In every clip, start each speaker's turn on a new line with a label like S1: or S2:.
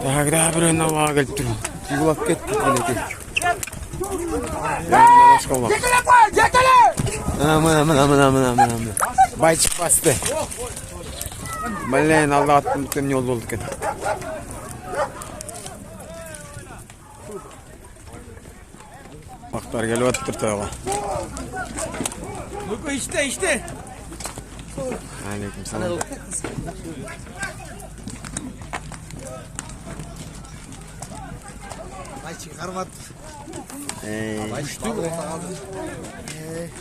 S1: Dağda bir önüne ağa gelip durun. Yıkılap kettik yine. Yanında başka ulak. Aman. Bayçık bastı. Maleyin Allah attım bütün yol olduk. Baktar gelip attır tabi.
S2: Nuko işte.
S1: Aleyküm selam.
S2: Bayçık karmat.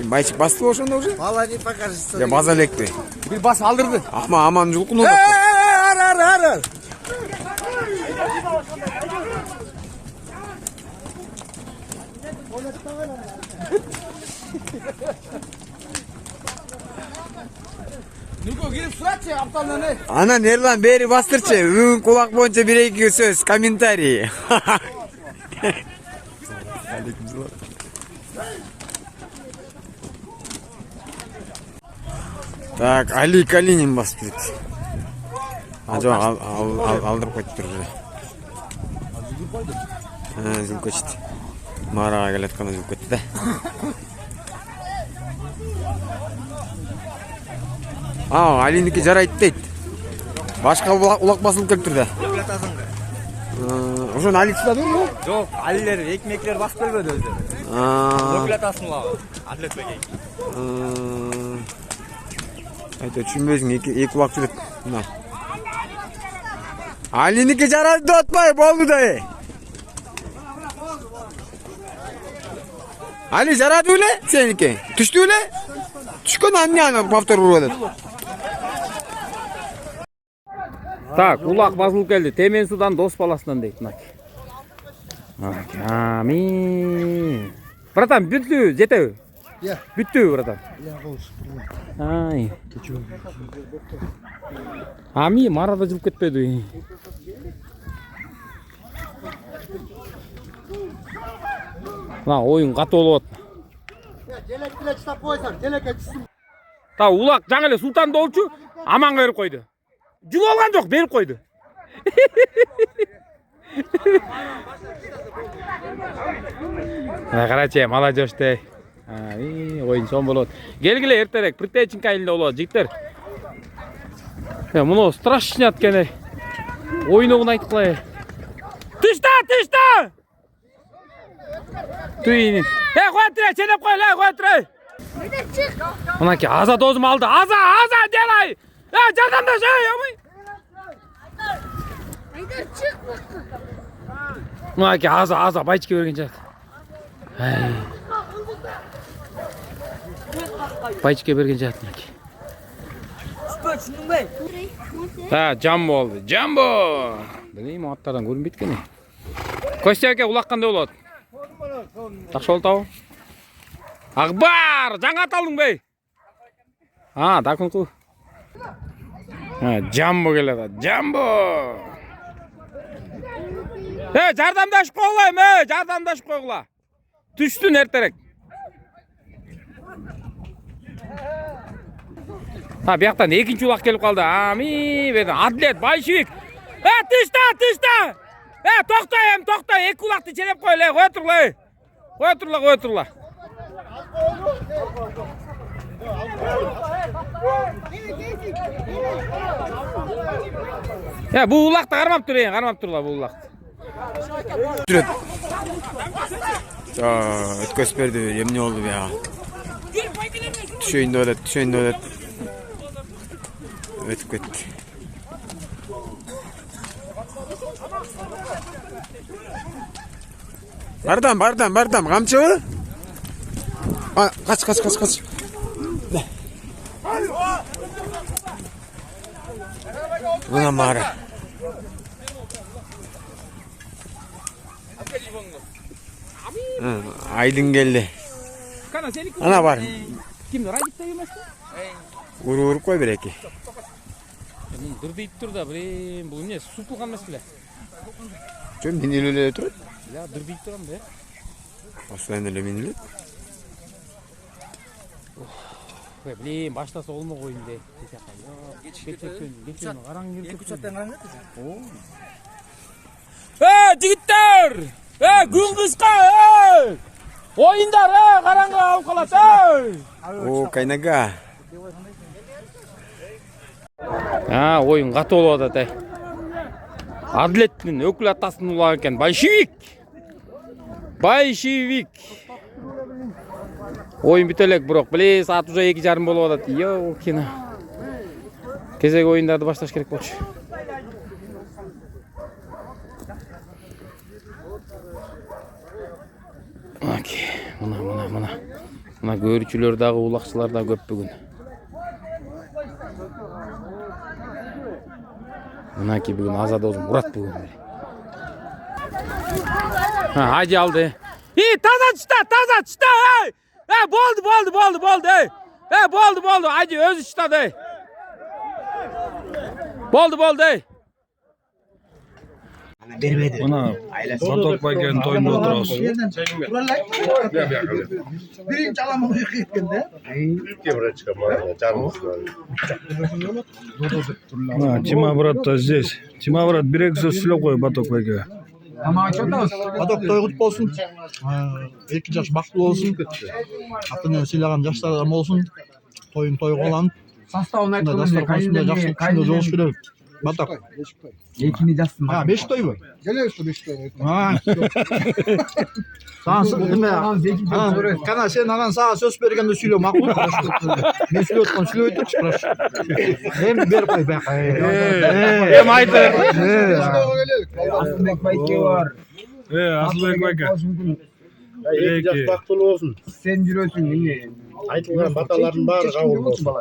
S1: Bayçık bastı oşanda уже?
S2: Vallahi ne bakarsın.
S1: Ya baza lekti.
S2: Bir bas aldırdı.
S1: Ama amancılık oldu.
S2: Ar. Nuko girip surat çek aptallarını.
S1: Ana nerede lan beri bastırçı. Ün kulak boyunca bir iki söz. Komentari. Aleyküm selam. Так, Ali Kalinin bastık. Acaba aldırıp koyup durur. Ha, zil koçtu. Mağarağa geletken zil koçtu da. Ali'ninki jarayt deydi. Başka ulak basılıp kelip turdu. Oşon Ali tutadu mu?
S2: Yok, Ali'ler ekmekler bas berбedi özleri. Dökületasın ulan. Atlet bekey.
S1: Ayta түшүнбөйсүң, эки улак жүрөт. Мына. Алиники жарайды деп атпай, болду да. Али жарады эле, сеники. Түштү эле? Түшкөн аны повтор уруп атат.
S3: Так, улак басылып келди. Темен судан дос баласынан дейт мынаки. Амин. Братан, бүттү, жетеби?
S2: Я.
S3: Бүттү, братан.
S2: Я болуш.
S3: Ай. Ами, марада жүрүп кетпеди. Ла, оюн катуу болуп атат.
S2: Желек чытап койсаң, желекке түшсүн.
S3: Та улак жаңы эле султан болчу, аманга берип койду. Жул алган жок, берип койду. Карачы, молодежь. Oyun son болот. Келгиле эртерээк, притечинка айылында болот, жигиттер. Муну страшно аткене. Ойногун айткылай. Тышта! Туйин. Кой тура, ченеп кой, кой тура. Мынаки аза дозум алды. Аза, делай. Жардамдаш, ой.
S4: Айдар чык.
S3: Мынаки аза байчке берген жак. Байчке берген жат мынаки. Та, Жамбо болду. Жамбо. Билейм, аттардан көрүнбөйт экен. Костя аке улак кандай болот? Жакшы болуп атабы? Акбар, жаңа ат алдың бей? Дакунку. Жамбо келет, Жамбо. Жардамдашып койгула, жардамдашып койгула. Түштүн эртерээк. Бияктан экинчи улак келип калды. Атлет, Байшевик. Тышта. Токто, эки улакты ченеп кой, кое турла. Бул улакты кармап турла, бул улакты.
S1: Жүрөт. Өткөз берди, эмне болду буяга? Түшөйүн деп элет. Өтүп кетти. Бардам, камчыбы? Кач. Мына мара. Айдын келди. Ана бар.
S3: Ким радикте эмес?
S1: Уруп кой береки.
S3: Dur deyip dur da bu ne su pulgan mesele.
S1: Çok minilöyle oturuyor.
S3: Ya dur deyip duram be.
S1: Aslan öyle minilö.
S3: Bileyim başlasa olma koyun de. Geçeceksin. Karan girip.
S2: Eki çattan karan
S3: jigitler! Gün kıska! Oyunlar karanga alıp kalat!
S1: O kaynaga.
S3: Ha, oyun katı olup da. Adlettin ökül atasının ulağı eken Bayşivik. Bayşivik. Oyun bitelek bırak. Bile saat uza 2:30 bolup atat. Yo kina. Кезек oyunlarda başlaş gerek bolчу. Okey. Mına görücüler dagı ulakçılar da köp bugün. Mınaki bugün azad olsun. Murat bugün. Ha, hacı aldı. Taza çıta. Hey, boldu. Hey, boldu. Hacı öz çıtadı. Hey. Boldu. Hey.
S4: Ana Batok Bayken toyunda oturasın.
S5: Birinci alamı yıkayıpkende.
S4: Тима брат да здесь. Тима брат бирек сөз сүйлөп кой Баток байке.
S5: Batok toygut bolsun. 2 жаш бактылуу болсун. Атынан сыйлаган жаштар болсун. Toyun olan.
S6: Составын айтып
S5: Дастар конусунда жакшы күчүндө жолуш керек. Batok.
S6: Экини жазсын.
S5: Ha 5 toy bu.
S6: Келесиз 5 той.
S5: Ha. Kana sen agan sağa söz bергende süйлө макул. Мен сүйлөп аткан сүйлөй турчу, прошу. Эми бер кой бак.
S3: Эми айтыр.
S6: Асылбек байке бар.
S4: Асылбек байке.
S7: Жаш бактылуу болсун.
S6: Сен жүрөсүң эмне?
S7: Айтылган баталардын баары кабыл болсун.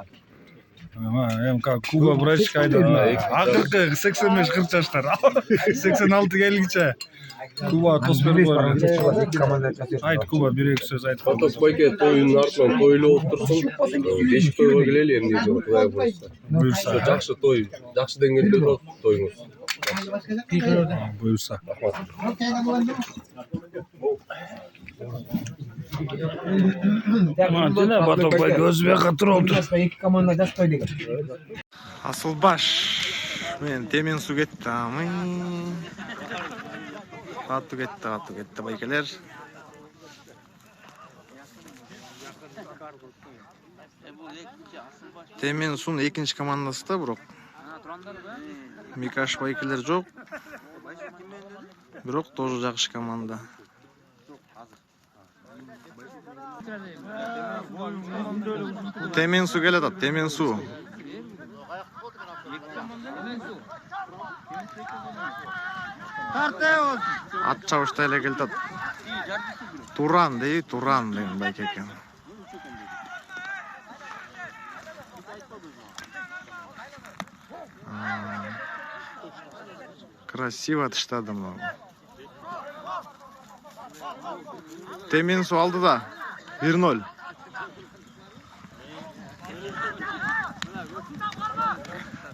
S4: Куба врачка айтат. Акыркы 85-40 жаштар. 86 келгиче. Куба тосбер койгон. Айт Куба бирек сөз айтып.
S8: Баток байке тоюнун артынан тойлоп отурсун. Бешик тойго келели эмне Кудай буйрса.
S4: Буйрса.
S8: Жакшы той, жакшы деңгээлде болот тоюңуз.
S4: Буйрса. Мантина Баток байке өзбек катыр болду.
S6: Эки команда жазбай деген.
S1: Асылбаш. Мен темен су кетти. Катты кетти байкелер. Темен сунун экинчи командасы да бирок. Микаш байкелер жок. Бирок тоже жакшы команда. Темен су келет, темен су. Ат чабыштай эле келет. Туран деген байке экен. Красиво атыштады мына. Темен су алды да 1-0.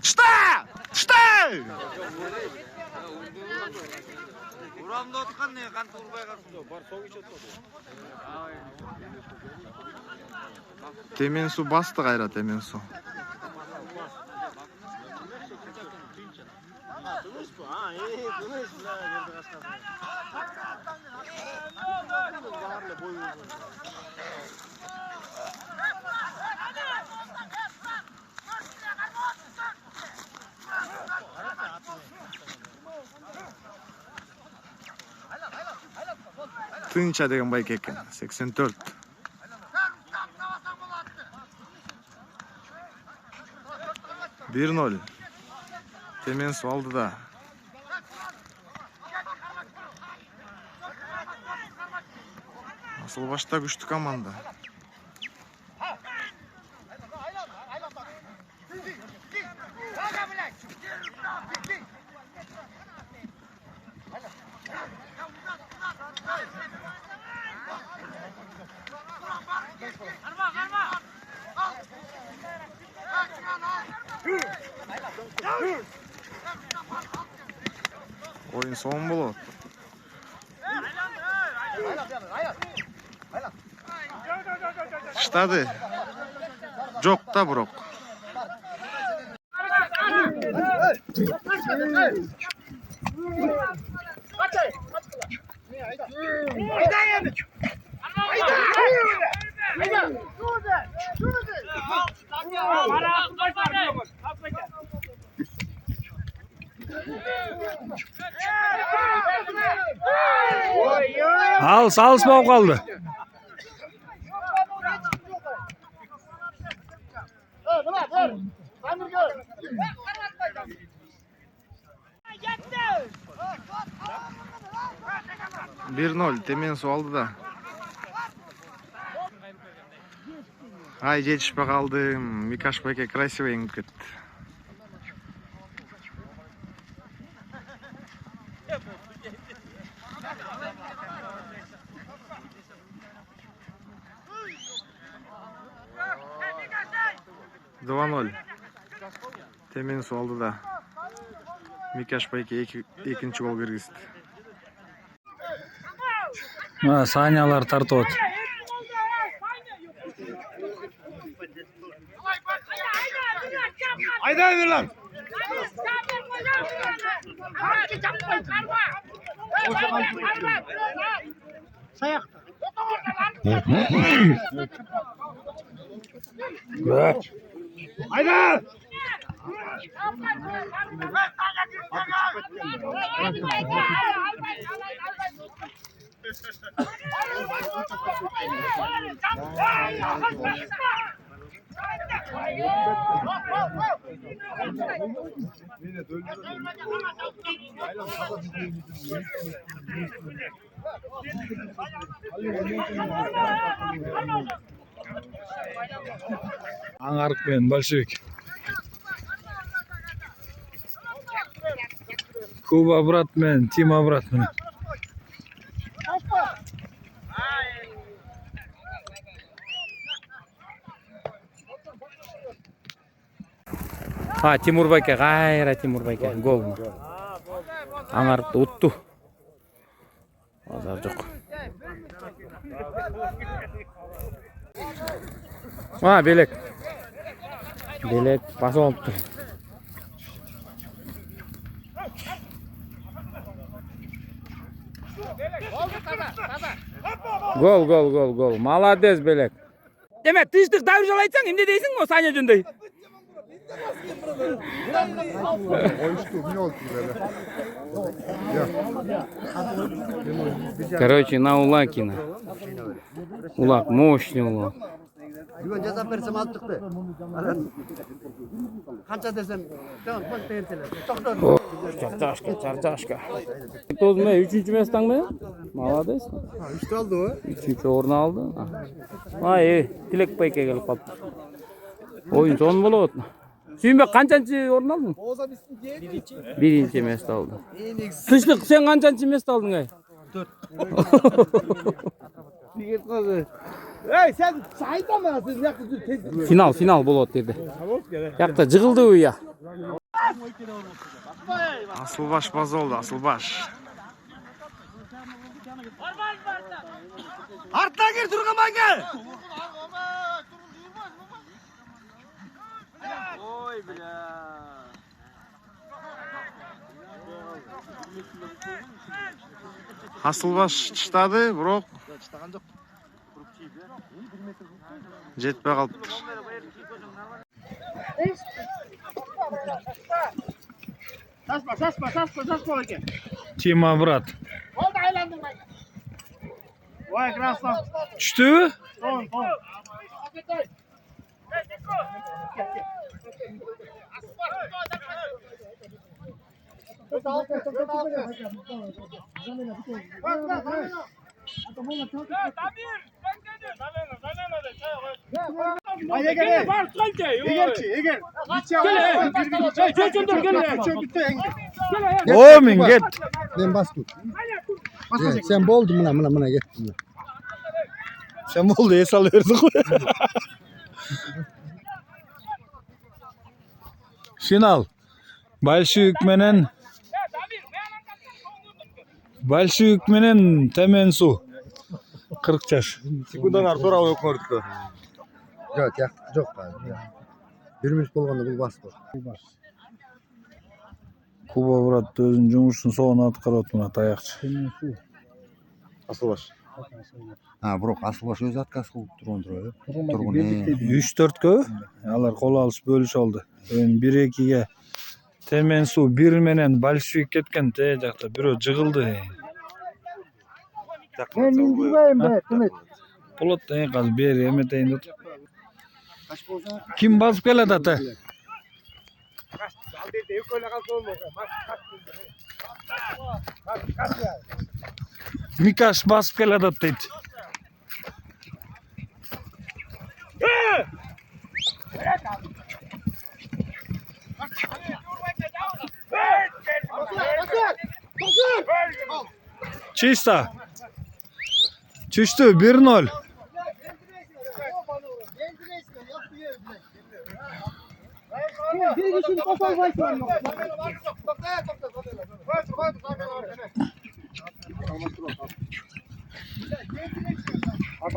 S1: Что?
S2: Урамда отқан не қан турбай қалсын. Бар соң ичет.
S1: Темен су басты кайра темен су. Тынча деген байке экен 84. Bir 0. Темен су алды да. Асылбашта күчтүү команда. Oyun son bulu. Штады. Жок да бирок.
S4: Alışmay kaldı.
S1: Bir 0 temen su aldı da. Ay жетişпей kaldım. Mikash Bayke красиво еңіп кетті. Два 0 temen su aldı da. Mikash Bayke ikinci gol kırgızdı.
S4: Санялар тартып от.
S5: Haydi ver lan. Haydi.
S4: Аңарық пен большевик. Куба брат мен, Тима брат мен.
S3: Тимур Байке, гайра Тимур Байке. Гол. Аңарыпты утту. Азар жок. Белек. Белек басып алыптыр. Гол. Молодец, Белек. Деме, тыштык давыр жалайтсаң, эмне дейсиң, о Саня жөндөй? Короче, на Улакина. Улак, мощный Улак.
S6: Бүгін жазап берсем алттықты. Қанша десем,
S3: Чарчашка. Тозме, 3-cü местаң мı? Молодец.
S6: 3 алды о.
S3: 3-cü орын алды. Tilek Bayke gelip kaldı. Oyun son bolot. Suyunbek kançançı orun aldın? Birinci mest aldı. Kışlık sen kançançı mest aldın ay?
S6: 4. Ey sen sayda mı siz
S3: Final bolot dedi. Yakta jığıldı o ya.
S1: Asılbaş baz oldu, Asılbaş.
S5: Arttan gir Turgaman gel.
S2: Oy bля.
S1: Asılbaş çıtadı, bırak. Жетпей қалыптыр.
S6: Саспа екен.
S4: Тима брат.
S6: Oldu aylandın bak. Vay krasnov.
S4: Düştü?
S6: Son.
S4: O min get.
S7: Ben bastım. Sen boldun mına gittin.
S4: Sen oldu es alıyorduk. Final. Большевик менен темен su. 40 yaş.
S5: Sekundalar sonra okurduk.
S7: Yok abi. Birimiz bolganda bul bastı.
S4: Kuba брат өзүнүн жумушун соонун аткарып атмына таякчы.
S5: Asılbaş.
S7: Бирок Асылбаш өзү отказ кылып турган.
S4: 3-4кө алар кол алышып бөлүшүп алды. Эми 1-2ге Temen su bir menen большевик ketken te jakta bирөө жыгылды.
S7: Ben indiriyorum be. Kımet.
S4: Болот казыр бери эметейин деп. Kim basıp keledi ata? Mikash basıp keledi deydi. Чисто. Чисто 1-0.
S7: Bir kişinin kafayı başlayalım.
S4: At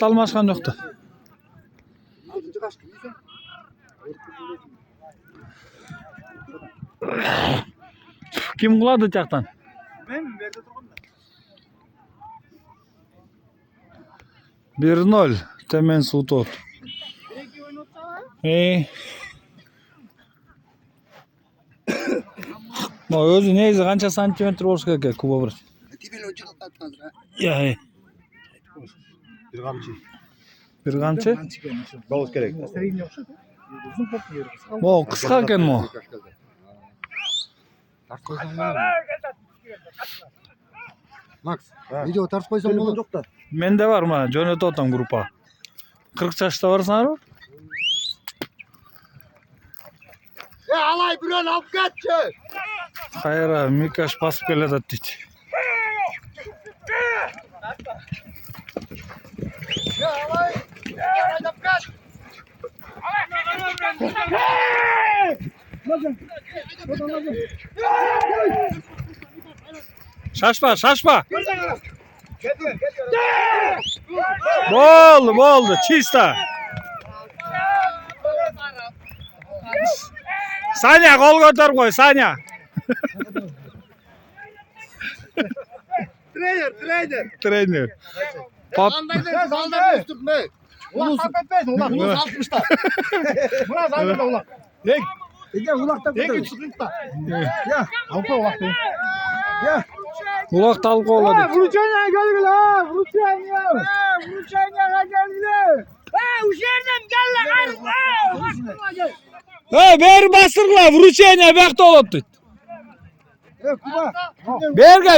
S4: almashgan yo'qdi. Kim qiladi jaqdan?
S6: Men bu yerda turganda.
S4: 1-0 Temen suv tot. Ma o'zi neyse qancha santimetr bo'lishi kerak Kuba bir. Ya. Bir qamchi?
S5: Bağız gerek.
S4: Mo qisqa ekan mo.
S7: Max, video ters koysam olur.
S4: Mende var mı? Jo'natib otam gruppa. 40 yaşta varsan mı?
S7: Ya alay buran alıp kaççı.
S4: Hayır abi, Mikash basıp keledi deydi.
S7: Ya alay. Alıp kaç.
S4: Şaşma. Boldu, çista. Sanya gol götür koy, Sanya. Trener. Pap.
S7: Saldırı üstük ne? Ulan sapetmez ulan. Bunu salmışlar. Buna saldırdı ulan. Ege ulakta kurdu. Ege sıkıntı. Ya. Alpa ulakta. Ya.
S4: Ulak talqa oladı.
S7: Vuruşanya geldi la. Vuruşanya. Vuruşanya geldi. Uşerden gel la.
S4: Hey, beri bastırla, vuruşanya bekte oladı.
S7: Kuba.
S4: Berge.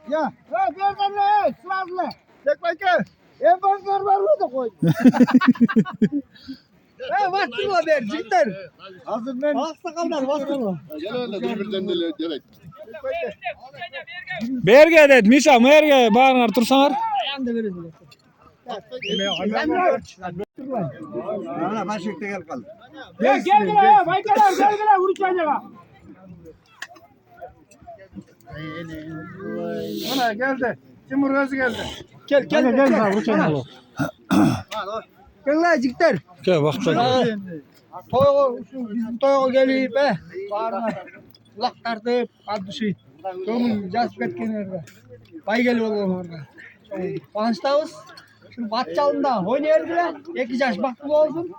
S7: Ya. Berden la. Sıvazla. Tek bakın. En banklar var da koy. Bastırma ber cidden. Hazır ben. Sakallar bastırma.
S5: Gel öyle birbirden de gerek.
S4: Berge dedi, Mişa, berge, bağırlar tursanar.
S7: Ayağını da verin. Ana başlıkta gel kaldı. Gel gel baykalar gel vuracağına. Ana geldi. Timur Özü geldi. Gel vuracağına. Gel la cikter.
S4: Gel bak da.
S7: Bizim toyga geliyor be. Bağırma. Kulak tartıp adı şey. Kömür jasıp ketken orada. Bay geliyor orada. Konuştabız. Şu batçalında oynayırdılar. 2 yaş baklı olsun.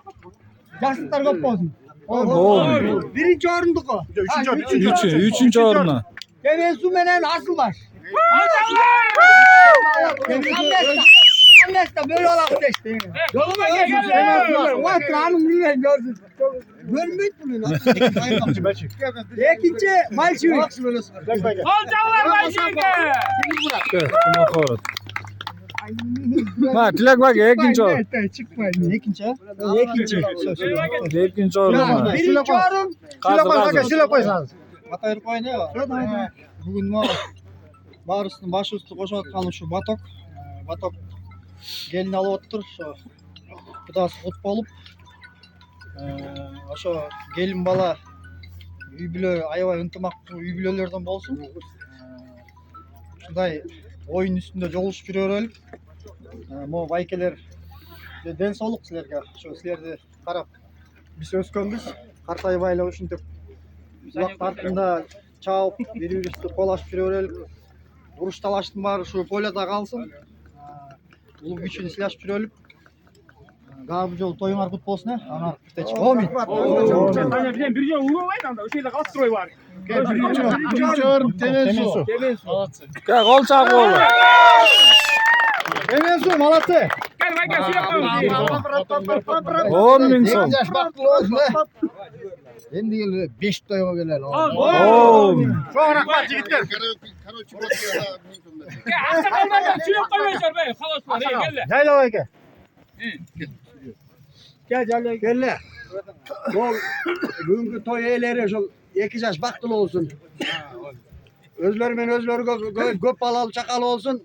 S7: Yaşlıklar köp olsun.
S4: Oldu.
S7: Birinci orunduk o.
S4: Üçüncü oruna.
S7: Demen su menen asıl baş. Annesta böyle olak seçti. Yoluma geçiyorsun. Vay kanım bilmem gördün. Görmüyor musun? İkinci Malçivik.
S3: Olcaklar Malçivik.
S4: Gel, kuma korat. Ma, tilak bak, ikinci or.
S7: Çıkmayın. İkinci.
S4: İkinci oruna.
S7: Birinci orun.
S4: Kazı.
S7: koysanız. Batayır koy ne var? Bugün mu? Barısının başı üstü koşu atkanı şu batok. Batok gelin alıp otur. Bu da ot bolup. Şu gelin bala übülö ayvay ынтымак übülölerden bolsun. Şunday oyun üstünde joluşup жүрөлүк. Mo baykeler den sooluq sizlerge. Şu sizlerdi karap Biz öskönbüz. Kartayып айлап ушинтип улак тартында чабып, бири-бирибизди кол ачып жүрө берелик. Уруш талаштын баары ушу поляда калсын. Улуу күчүн сыйлашып жүрөлүк. Дагы бул жолу тоюңар кут болсун, аңар кытечи. Омин.
S6: Таня билем бир жолу угабайт анда ошол жерде калыштырбай бар.
S7: Биринчи орун Темесу.
S3: Кол чагып болду.
S7: Темесу, молодцы.
S6: Кел байка сүйөп коебуз.
S3: 10 миң сом.
S7: Жаш бактылуу болсун, Энди келе 5 тойго келели.
S6: Чоң рахмат жигиттер. Аксакалдардан сүйөп койбойсуңар бе? Халас бар. Келе.
S7: Жайлап байке. Gel Jalil gelle. Bol бүгүнкү той ээлери ошол 2 жаш бактылуу болсун. Өзлөрү менен өзлөрүгө көп балалуу чакалуу болсун.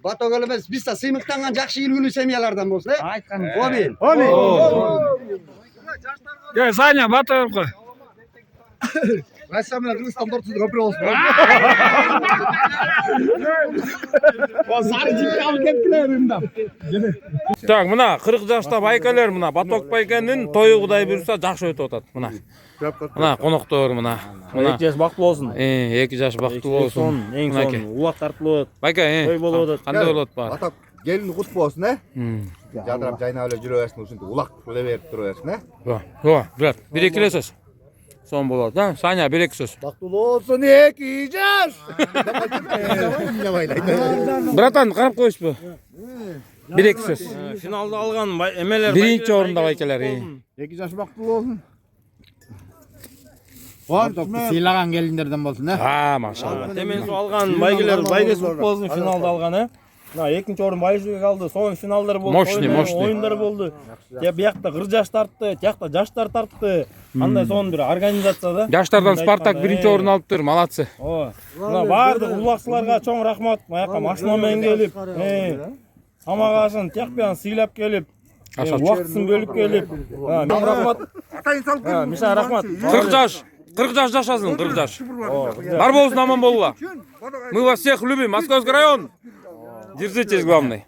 S7: Батөгөл эмес, биз да сыймыктанган жакшы ийгилүү семьялардан болсун, Айткан. Омин.
S4: Gel Sanya batırıp koy.
S7: Россия менен Кыргызстан ортосунда көпүрө болсун. Сары жипти алып кеткиле рымдап.
S3: Так, мына 40 жашта байкалер мына Баток байкенин тою Кудай буйрса жакшы өтүп атат. Мына коноктор мына.
S2: 2 жаш бактылуу болсун.
S3: 2 жаш бактылуу болсун.
S2: Эң son улак тартылып,
S3: Байка,
S2: той болуп атат.
S3: кандай болот бар?
S5: Атап келин кут болсун, Жадырап жайнап эле жүрө берсин, ушинтип улак кыла берип тура берсин,
S3: Брат, 1-2 сөз. Son болот, Саня 1-2 сөз.
S5: Бактылуу болсун 2 жаш.
S3: Братан, карап коюшпу? 1-2 сөз.
S2: Финалда алган эмелер
S3: Биринчи орунда байкалер.
S5: 2 жаш бактылуу болсун. Сыйлаган келиндерден болсун,
S3: Машалла.
S2: Темесу алган байгелер байгес болсун финалда алган, Мына экинчи орун Байжыгы калды. Соң финалдар болду.
S3: Мощный.
S2: Оюндар болду. Биякта 40 жаш тартты, тиякта жаштар тартты. Андай сонун бир организация да.
S3: Жаштардан Спартак 1-чи орун алыптыр, молодцы.
S2: Мына баардык улакчыларга чоң рахмат. Маяка машина менен келип, тамак ашын, тиякпен сыйлап келип, убактысын бөлүп келип. Рахмат. Миша рахмат.
S3: 40 жаш жашасын, 40 жаш. Бар болсун, аман болула. Мы вас всех любим, Московский район. Держитесь, главный.